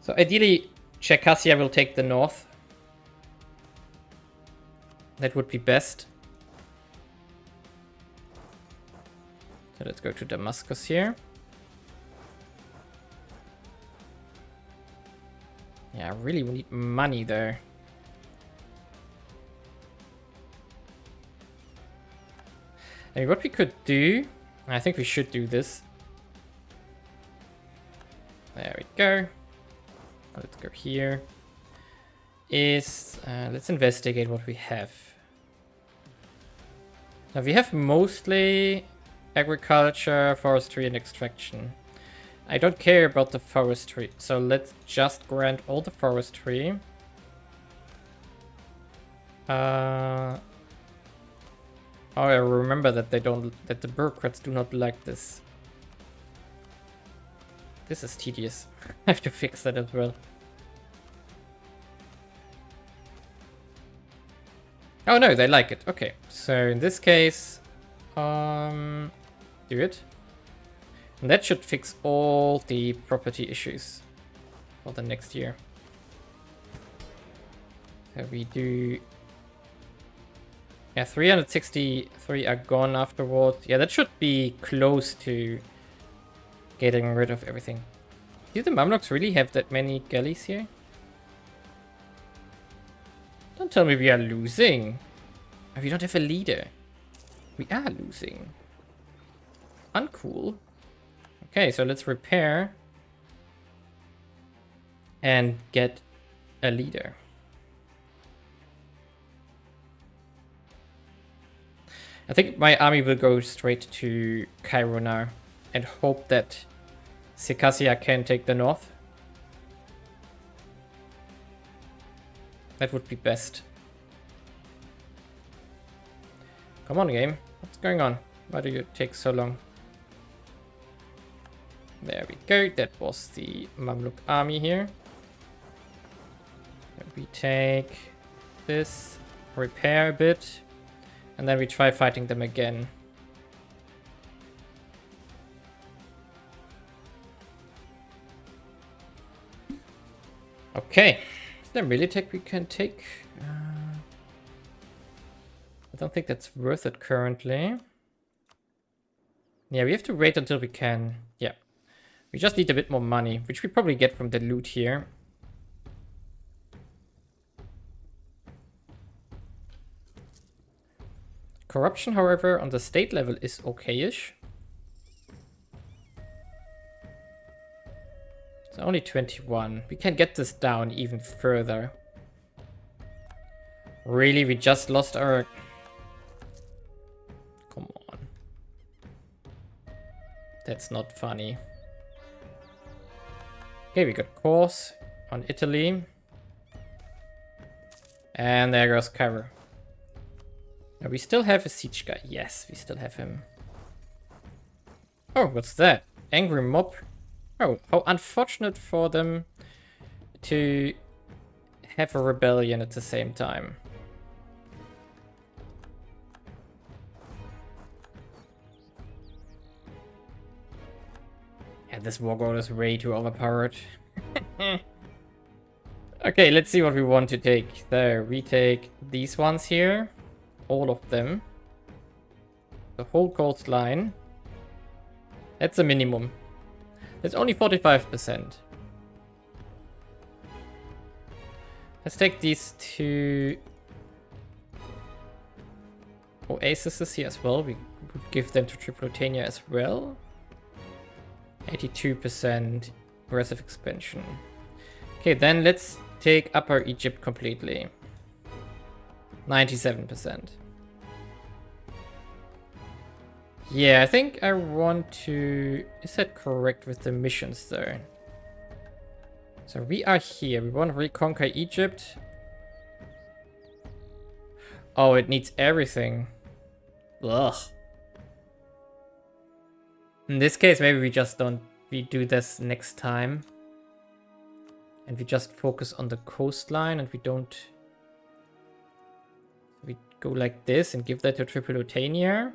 So ideally, Circassia will take the north. That would be best. So let's go to Damascus here. Yeah, really we need money there. And what we could do, I think we should do this. There we go. Let's go here. Let's investigate what we have. Now we have mostly agriculture, forestry, and extraction. I don't care about the forestry, so let's just grant all the forestry. Oh, I remember that that the bureaucrats do not like this. This is tedious. I have to fix that as well. Oh no, they like it. Okay, so in this case, do it. And that should fix all the property issues for the next year. So we do... Yeah, 363 are gone afterwards. Yeah, that should be close to getting rid of everything. Do the Mamluks really have that many galleys here? Don't tell me we are losing. Oh, we don't have a leader. We are losing. Uncool. Okay, so let's repair. And get a leader. I think my army will go straight to Cairo now. And hope that Circassia can take the north. That would be best. Come on, game. What's going on? Why do you take so long? There we go. That was the Mamluk army here. We take this, repair a bit, and then we try fighting them again. Okay. Is there militech we can take? I don't think that's worth it currently. Yeah, we have to wait until we can. Yeah. We just need a bit more money, which we probably get from the loot here. Corruption, however, on the state level is okay-ish. It's only 21. We can get this down even further. Really, we just lost our... Come on. That's not funny. Okay, we got course on Italy. And there goes cover. Now we still have a siege guy. Yes, we still have him. Oh, what's that? Angry mob. Oh, how unfortunate for them to have a rebellion at the same time. Yeah, this war god is way too overpowered. Okay, let's see what we want to take. There, we take these ones here. All of them. The whole coastline. That's a minimum. That's only 45%. Let's take these two oases here as well. We would give them to Tripolitania as well. 82% aggressive expansion. Okay, then let's take Upper Egypt completely. 97%. Yeah, I think I want to... Is that correct with the missions though? So we are here. We want to reconquer Egypt. Oh, it needs everything. Ugh. In this case, maybe we just don't... We do this next time. And we just focus on the coastline and we don't... We go like this and give that to Tripolitania.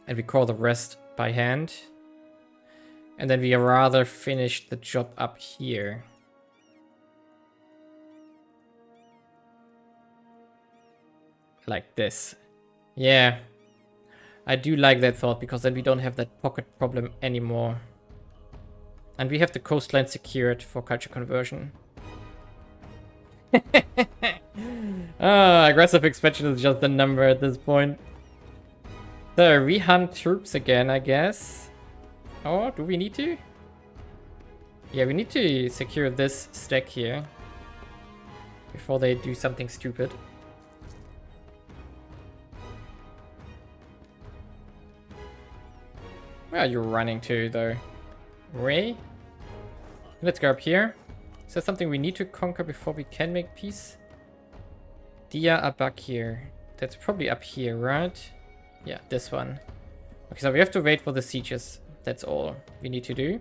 And we call the rest by hand. And then we rather finish the job up here. Like this. Yeah. I do like that thought because then we don't have that pocket problem anymore. And we have the coastline secured for culture conversion. Aggressive expansion is just a number at this point. So, we hunt troops again, I guess. Oh, do we need to? Yeah, we need to secure this stack here. Before they do something stupid. Where are you running to, though? Ray? Let's go up here. Is there something we need to conquer before we can make peace? Dia Abakir. That's probably up here, right? Yeah, this one. Okay, so we have to wait for the sieges. That's all we need to do.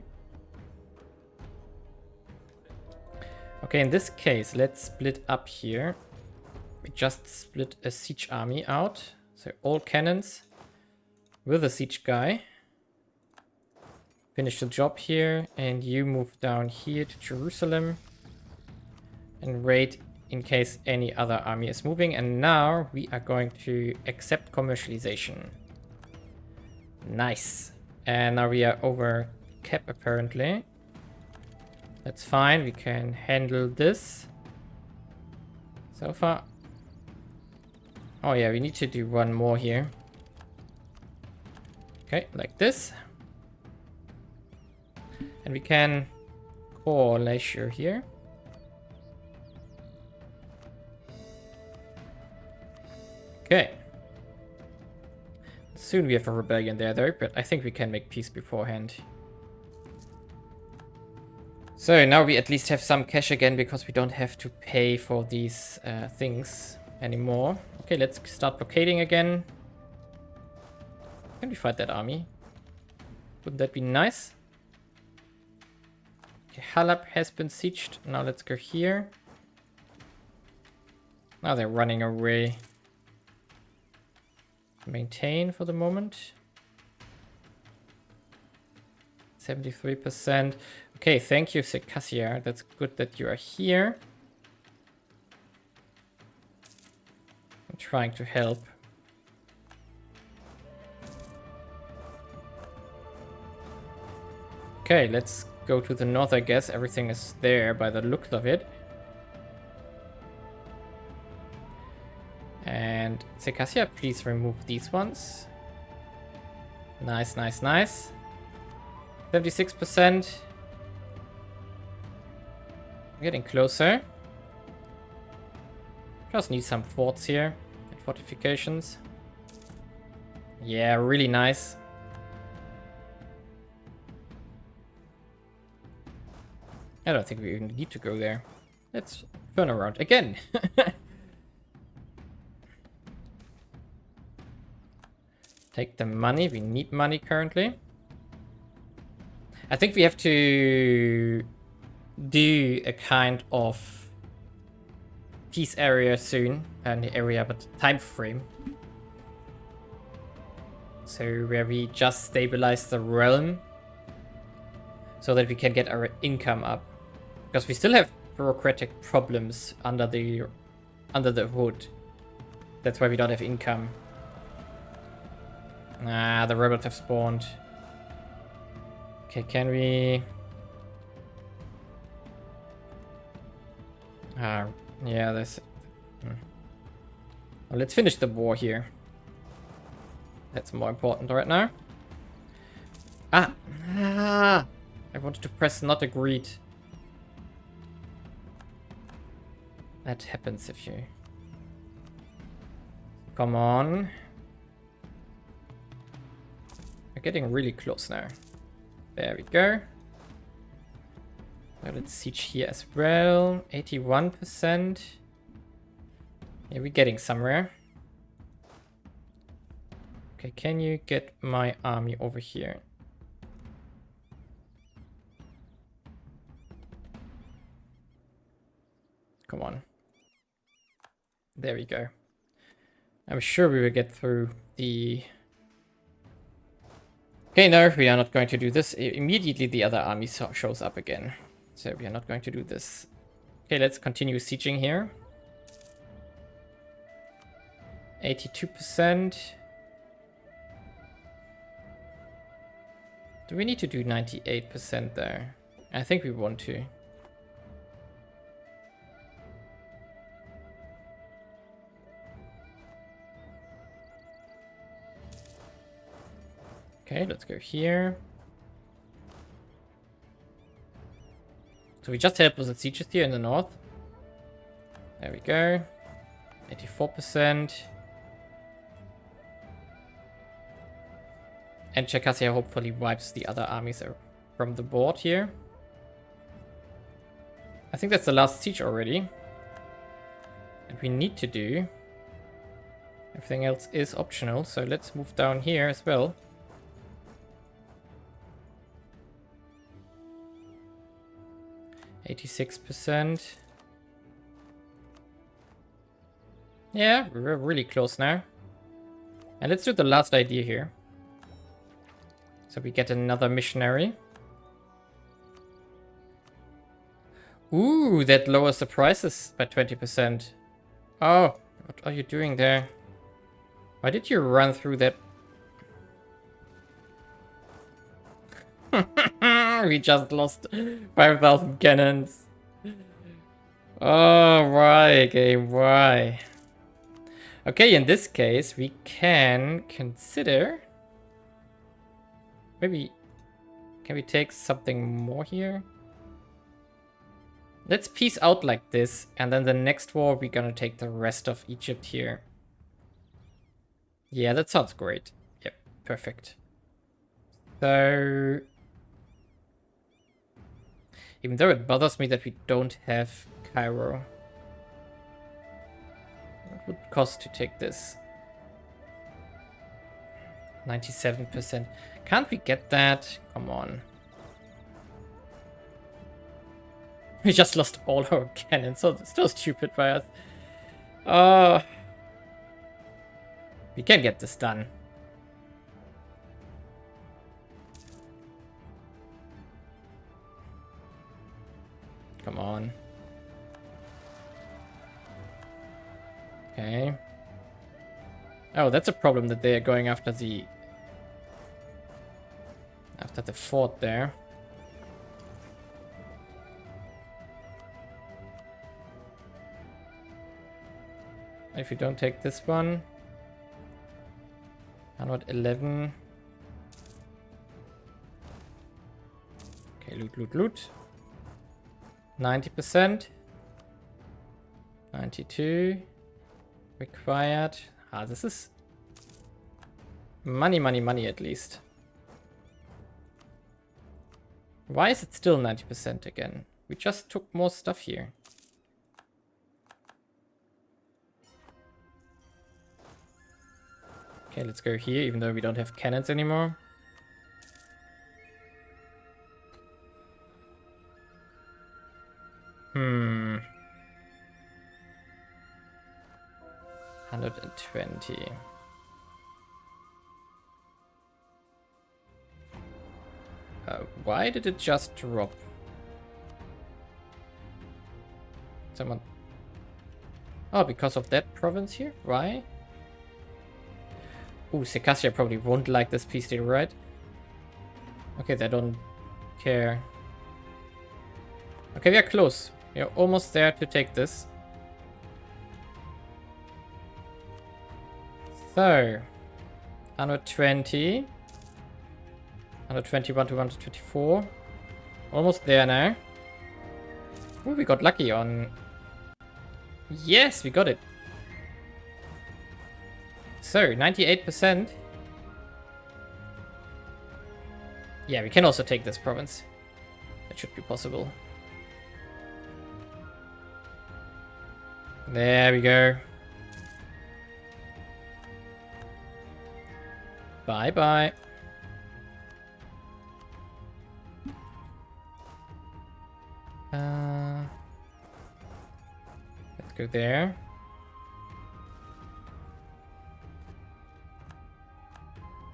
Okay, in this case, let's split up here. We just split a siege army out. So all cannons with a siege guy. Finish the job here, and you move down here to Jerusalem. And raid in case any other army is moving. And now we are going to accept commercialization. Nice. And now we are over cap apparently. That's fine, we can handle this. So far. Oh yeah, we need to do one more here. Okay, like this. And we can call leisure here. Okay. Soon we have a rebellion there though, but I think we can make peace beforehand. So now we at least have some cash again because we don't have to pay for these things anymore. Okay, let's start blockading again. Can we fight that army? Wouldn't that be nice? Okay, Halab has been sieged. Now let's go here. Now they're running away. Maintain for the moment. 73%. Okay, thank you, Sekasia. That's good that you are here. trying to help. Okay, let's go to the north, I guess. Everything is there by the looks of it. And Circassia, please remove these ones. Nice, nice, nice. 76%. Getting closer. Just need some forts here and fortifications. Yeah, really nice. I don't think we even need to go there. Let's turn around again. Take the money. We need money currently. I think we have to do a kind of peace area soon. The area, but time frame. So where we just stabilize the realm so that we can get our income up. Because we still have bureaucratic problems under the hood. That's why we don't have income. Ah, the rebels have spawned. Okay, can we... yeah, there's... Well, let's finish the war here. That's more important right now. I wanted to press not agreed. That happens if you... Come on. We're getting really close now. There we go. Now let's siege here as well. 81%. Yeah, we're getting somewhere. Okay, can you get my army over here? Come on. There we go. I'm sure we will get through the... Okay, no, we are not going to do this. Immediately the other army shows up again. So we are not going to do this. Okay, let's continue sieging here. 82%. Do we need to do 98% there? I think we want to. Okay, let's go here. So we just helped with the sieges here in the north. There we go. 84%. And Circassia hopefully wipes the other armies from the board here. I think that's the last siege already. And we need to do. Everything else is optional, so let's move down here as well. %. Yeah, we're really close now. And let's do the last idea here. So we get another missionary. Ooh, that lowers the prices by 20%. Oh, what are you doing there? Why did you run through that? We just lost 5,000 cannons. Oh, why, game? Why? Okay, in this case, we can consider... Maybe... Can we take something more here? Let's peace out like this, and then the next war, we're gonna take the rest of Egypt here. Yeah, that sounds great. Yep, perfect. So... Even though it bothers me that we don't have Cairo. What would it cost to take this? 97%. Can't we get that? Come on. We just lost all our cannons, so it's still stupid by us. We can get this done. Come on. Okay. Oh, that's a problem that they are going after the fort there. If you don't take this one. 111. Okay, loot. 90%. 92. Required. Ah, this is money at least. Why is it still 90% again? We just took more stuff here. Okay, let's go here, even though we don't have cannons anymore. Hmm. 120. Why did it just drop? Someone... Oh, because of that province here? Why? Ooh, Circassia probably won't like this peace deal, right? Okay, they don't care. Okay, we are close. We are almost there to take this. So, 120. 121 to 124. Almost there now. Ooh, we got lucky on... Yes, we got it. So, 98%. Yeah, we can also take this province. That should be possible. There we go. Bye-bye. Let's go there.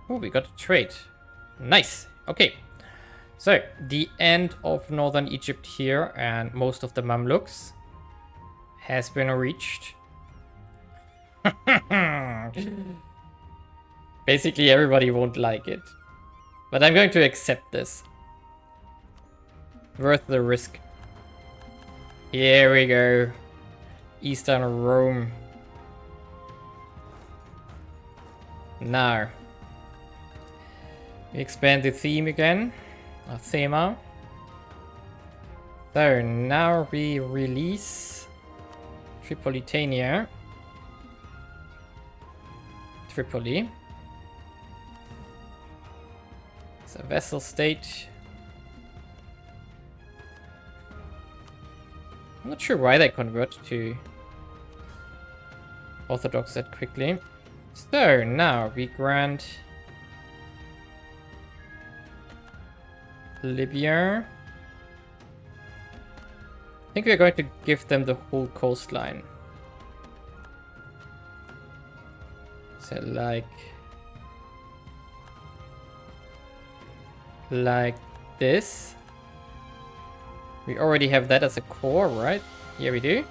Oh, we got a trade. Nice. Okay. So, the end of northern Egypt here and most of the Mamluks has been reached. Basically, everybody won't like it. But I'm going to accept this. Worth the risk. Here we go. Eastern Rome. Now. We expand the theme again. Or thema. So now we release Tripolitania. Tripoli. It's a vassal state. I'm not sure why they convert to Orthodox that quickly. So now we grant Libya. I think we're going to give them the whole coastline. So like this. We already have that as a core, right? Yeah, we do.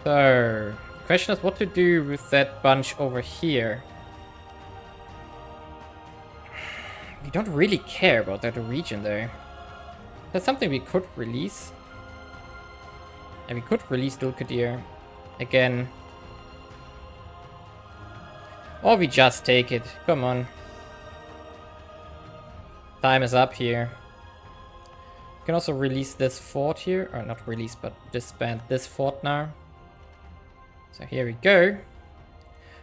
So, the question is what to do with that bunch over here. We don't really care about that region though. That's something we could release. And we could release Dulkadir again. Or we just take it. Come on. Time is up here. We can also release this fort here. Or not release, but disband this fort now. So here we go.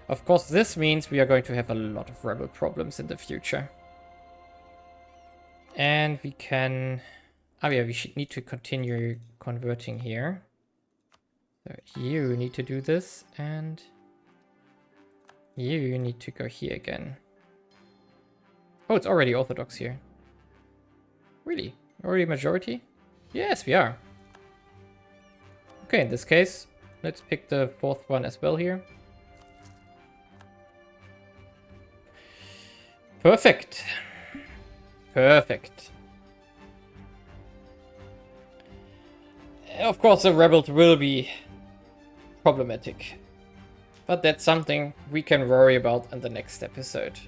Of course, this means we are going to have a lot of rebel problems in the future. And we can... Oh yeah, we should need to continue converting here. So you need to do this, and you need to go here again. Oh, it's already Orthodox here. Really? Already majority? Yes, we are. Okay, in this case, let's pick the fourth one as well here. Perfect. Perfect. Of course, the rebels will be problematic. But that's something we can worry about in the next episode.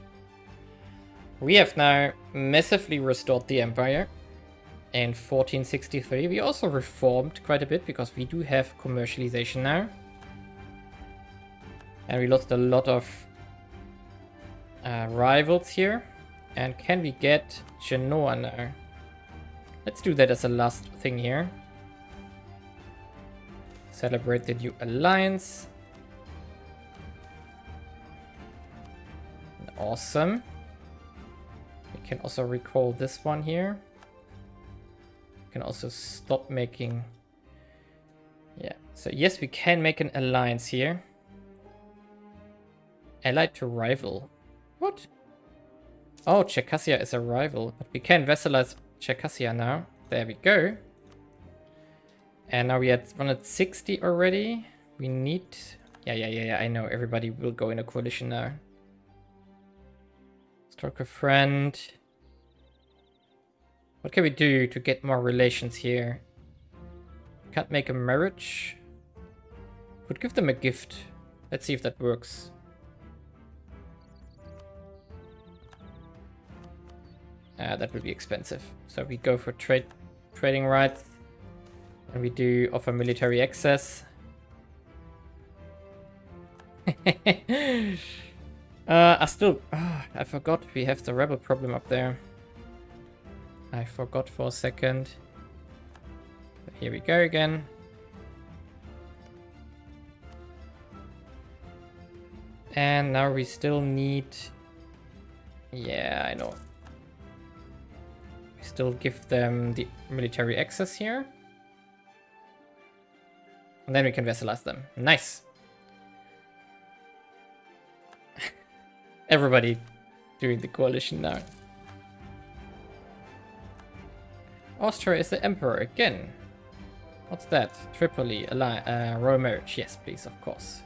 We have now massively restored the empire. In 1463, we also reformed quite a bit because we do have commercialization now. And we lost a lot of rivals here. And can we get Genoa now? Let's do that as a last thing here. Celebrate the new alliance. Awesome. We can also recall this one here. We can also stop making... Yeah, so yes, we can make an alliance here. Allied to rival. What? Oh, Czechoslovakia is a rival, but we can vassalize Czechoslovakia now. There we go. And now we at 160 already. We need... Yeah, I know. Everybody will go in a coalition now. Stroke a friend. What can we do to get more relations here? Can't make a marriage. Could give them a gift. Let's see if that works. That would be expensive. So we go for trading rights. And we do offer military access. I forgot we have the rebel problem up there. I forgot for a second. But here we go again. And now we still need... Yeah, I know. We still give them the military access here. And then we can vassalize them. Nice. Everybody doing the coalition now. Austria is the emperor again. What's that? Tripoli, royal marriage. Yes, please, of course.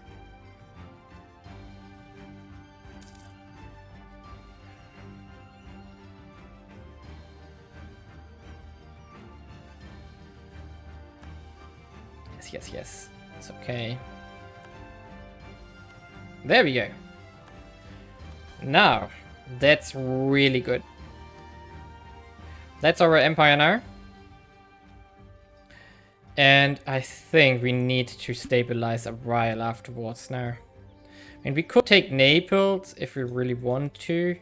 Yes. It's okay. There we go. Now, that's really good. That's our empire now. And I think we need to stabilize a while afterwards now. I mean, we could take Naples if we really want to.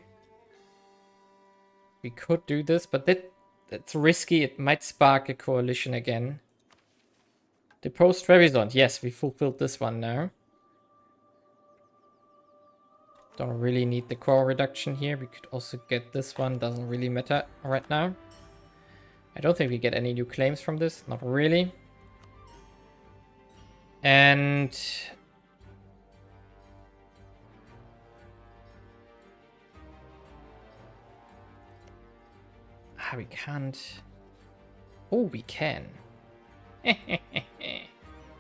We could do this, but that's risky. It might spark a coalition again. Depose Trebizond. Yes, we fulfilled this one now. Don't really need the core reduction here. We could also get this one. Doesn't really matter right now. I don't think we get any new claims from this. Not really. And... we can't... Oh, we can.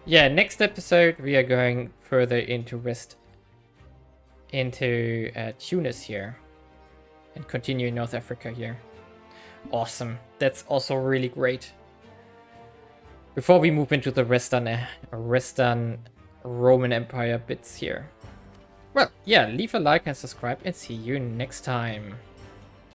Yeah, next episode we are going further into Tunis here and continue in North Africa here. Awesome. That's also really great. Before we move into the Western Roman Empire bits here. Well, yeah, leave a like and subscribe and see you next time.